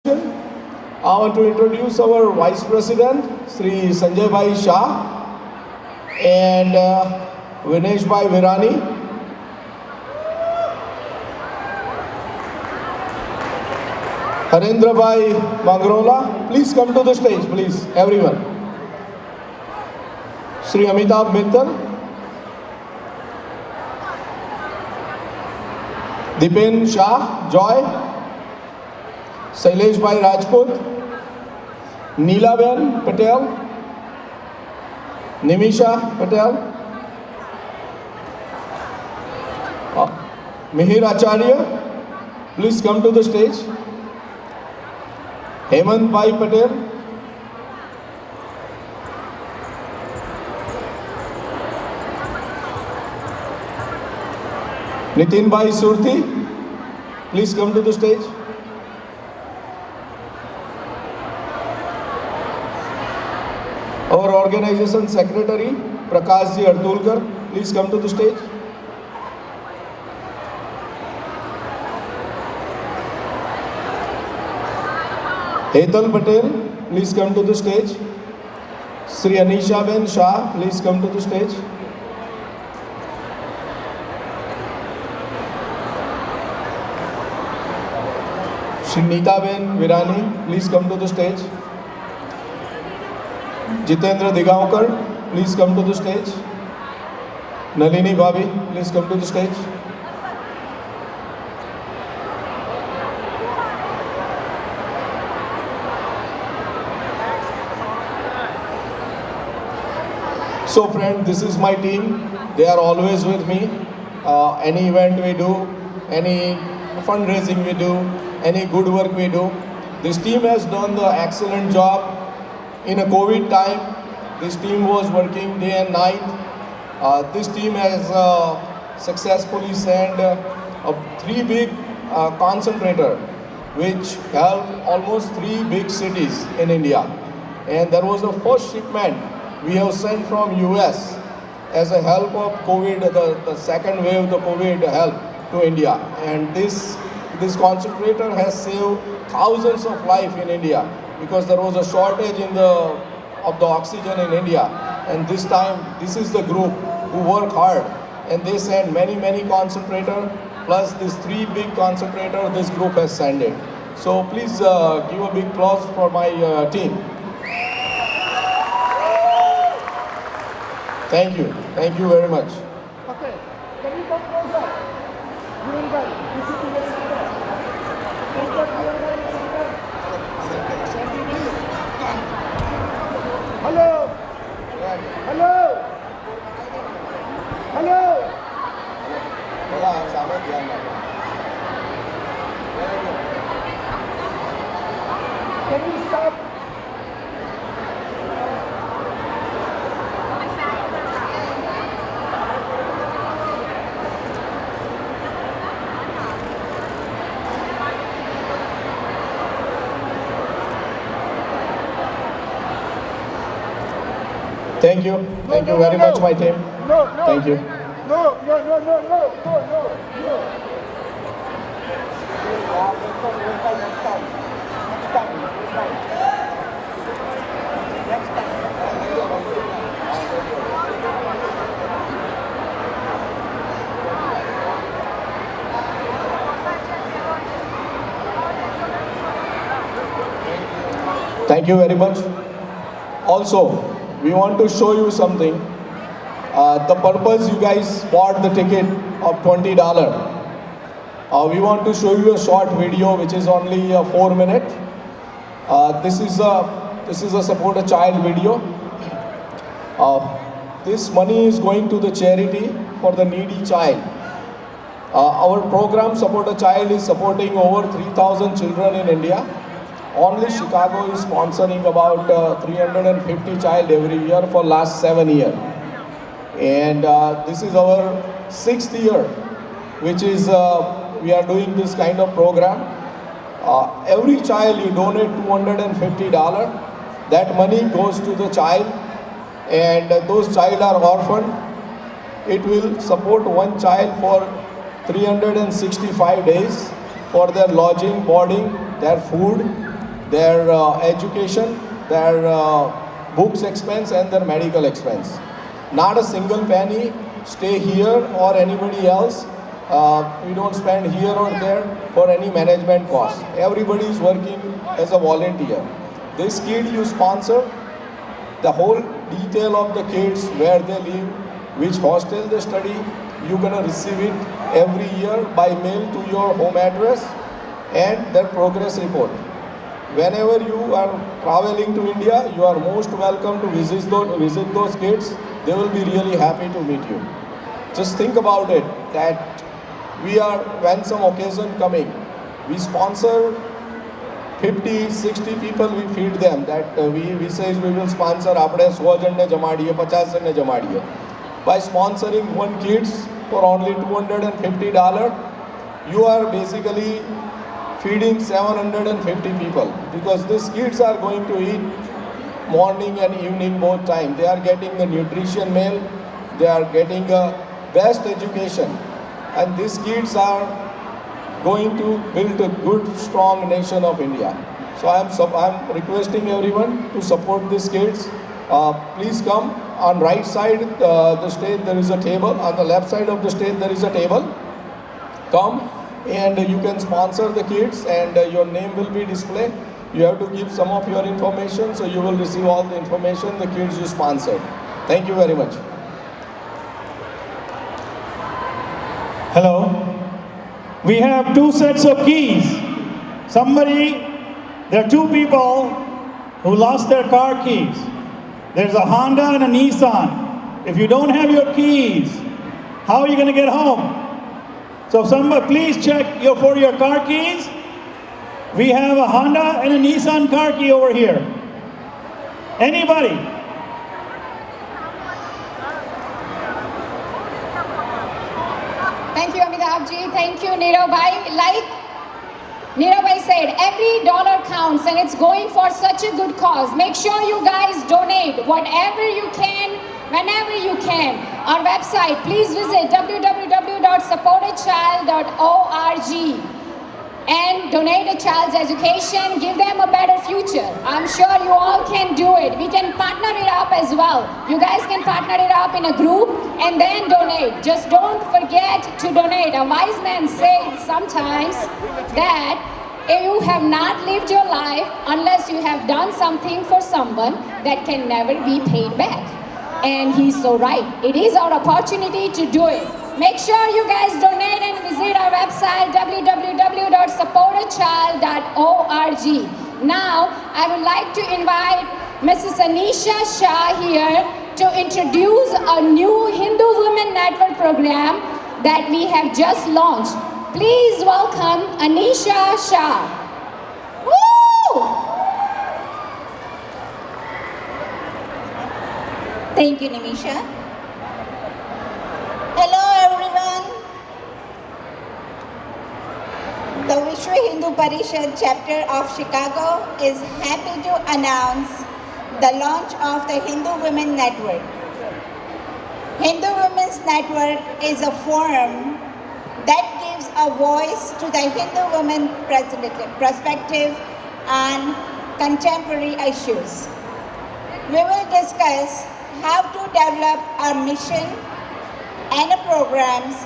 I want to introduce our Vice President, Sri Sanjay Bhai Shah and Vinesh Bhai Virani. Harendra Bhai Mangrola, please come to the stage, please, everyone. Sri Amitabh Mittal, Dipen Shah, Joy, Sailesh Bhai Rajput, Neelaben Patel, Nimisha Patel, Mihir Acharya, please come to the stage. Hemant Bhai Patel, Nitin Bhai Surti, please come to the stage. Our organization secretary, Prakash Ji Ardulkar, please come to the stage. Hetal Patel, please come to the stage. Sri Anisha Ben Shah, please come to the stage. Sri Neeta Ben Virani, please come to the stage. Jitendra Digavkar, please come to the stage. Nalini Bhabi, please come to the stage. So friend, this is my team. They are always with me. Any event we do, any fundraising we do, any good work we do. This team has done the excellent job. In a COVID time, this team was working day and night. This team has successfully sent 3 big concentrator, which helped almost 3 big cities in India. And there was the first shipment we have sent from US as a help of COVID, the second wave of the COVID help to India. And this concentrator has saved thousands of lives in India, because there was a shortage of the oxygen in India. And this time, this is the group who work hard, and they send many concentrators, plus these 3 big concentrators this group has sent it. So please give a big applause for my team. Thank you very much. Okay, can you come closer? Given guy, this is the Hello. Can you stop? Thank you very much, my team. No. Thank you. No. Thank you very much. Also, we want to show you something. The purpose you guys bought the ticket of $20. We want to show you a short video which is only 4 minutes. This is a support a child video. This money is going to the charity for the needy child. Our program Support a Child is supporting over 3,000 children in India. Only Chicago is sponsoring about 350 child every year for last 7 years. And this is our 6th year, which is we are doing this kind of program. Every child you donate $250. That money goes to the child, and those child are orphaned. It will support one child for 365 days for their lodging, boarding, their food, their education, their books expense and their medical expense. Not a single penny stay here or anybody else. We don't spend here or there for any management cost. Everybody is working as a volunteer. This kid you sponsor, the whole detail of the kids, where they live, which hostel they study, you're gonna receive it every year by mail to your home address and their progress report. Whenever you are traveling to India, you are most welcome to visit those kids. They will be really happy to meet you. Just think about it, that when some occasion coming, we sponsor 50, 60 people, we feed them. That we say we will sponsor આપણે 100 જણને જમાડીએ, 50 જણને જમાડીએ. By sponsoring one kids for only $250, you are basically feeding 750 people, because these kids are going to eat morning and evening both time. They are getting the nutrition meal, they are getting a best education, and these kids are going to build a good, strong nation of India. So I'm requesting everyone to support these kids. Please come. On right side the stage there is a table. On the left side of the stage there is a table. Come and you can sponsor the kids, and your name will be displayed. You have to give some of your information, so you will receive all the information the kids you sponsored. Thank you very much. Hello. We have two sets of keys. There are two people who lost their car keys. There's a Honda and a Nissan. If you don't have your keys, how are you going to get home? So somebody, please check for your car keys. We have a Honda and a Nissan car key over here. Anybody? Thank you, Amitabh ji. Thank you, Nirav bhai. Like Nirav bhai said, every dollar counts, and it's going for such a good cause. Make sure you guys donate whatever you can, whenever you can. Our website, please visit www.supportachild.org and donate a child's education, give them a better future. I'm sure you all can do it. We can partner it up as well. You guys can partner it up in a group and then donate. Just don't forget to donate. A wise man said sometimes that if you have not lived your life unless you have done something for someone that can never be paid back. And he's so right. It is our opportunity to do it. Make sure you guys donate and visit our website www.supportachild.org. Now, I would like to invite Mrs. Anisha Shah here to introduce a new Hindu Women Network program that we have just launched. Please welcome Anisha Shah. Woo! Thank you, Nimisha. Hello, everyone. The Vishwa Hindu Parishad chapter of Chicago is happy to announce the launch of the Hindu Women Network. Hindu Women's Network is a forum that gives a voice to the Hindu women perspective on contemporary issues. We will discuss how to develop our mission and programs